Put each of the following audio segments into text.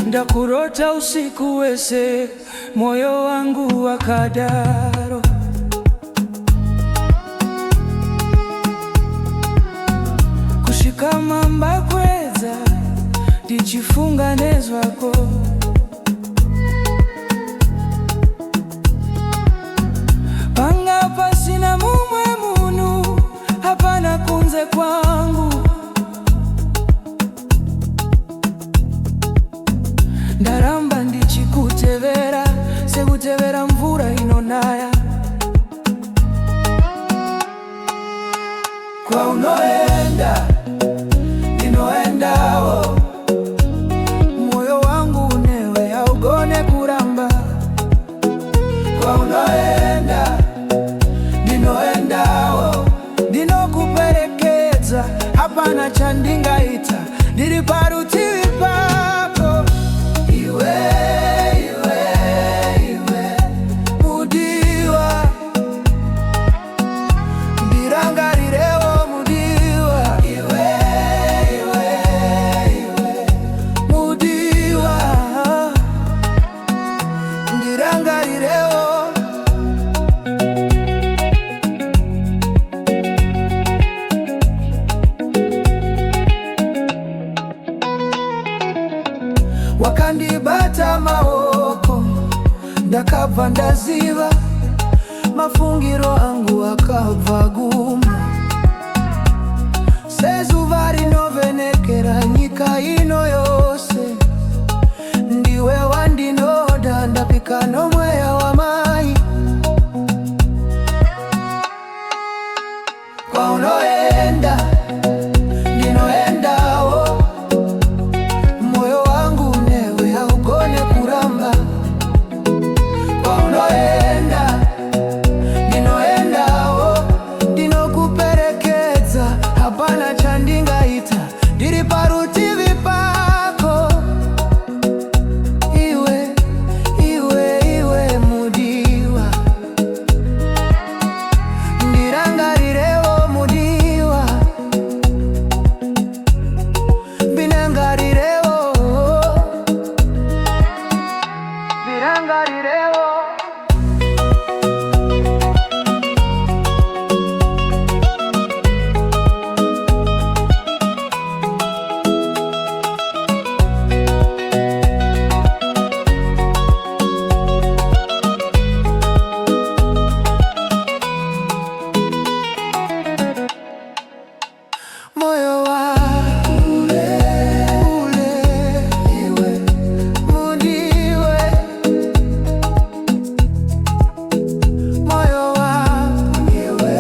Ndakurota usiku wese, moyo wangu wakadaro. Kushika mamba kweza, ndichifunga nezwako. Panga pasina mumwe munu, hapana kunze kwangu. Ndaramba ndichikutevera, sekutevera mvura inonaya. Kwa unoenda, ndinoendawo. Moyo wangu unewe haugone kuramba. Kwa unoenda, ndinoendawo. Ndinokuperekeza, hapana chandingaita. Ndiri parutivi pako. Iwe mudiwa, ndirangarirewo mudiwa. Iwe mudiwa, ndirangarirewo. Wakandibata maoko, ndakabva ndaziva. Mafungiro angu akabva guma. Sezuva rinovenekera nyika ino yose. Ndiwe wandinoda, ndapika nomweya wamai. Kwa unoenda, ndinoendawo. Moyo wangu unewe haugone kuramba. Kwa unoenda, ndinoendawo. Ndinokuperekeza, hapana chandingaita. Ndiri parutivi pako. Iwe mudiwa, ndirangarirewo mudiwa. Binangarirewo, binangarirewo. Moyo wangu ule, iwe mudiwe. Moyo wangu iwe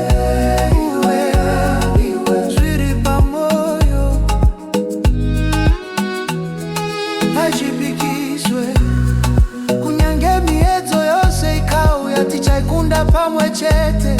zviri pamoyo. Hachipikiswe kunyange miedzo yose ikauya, tichaikunda pamwe chete.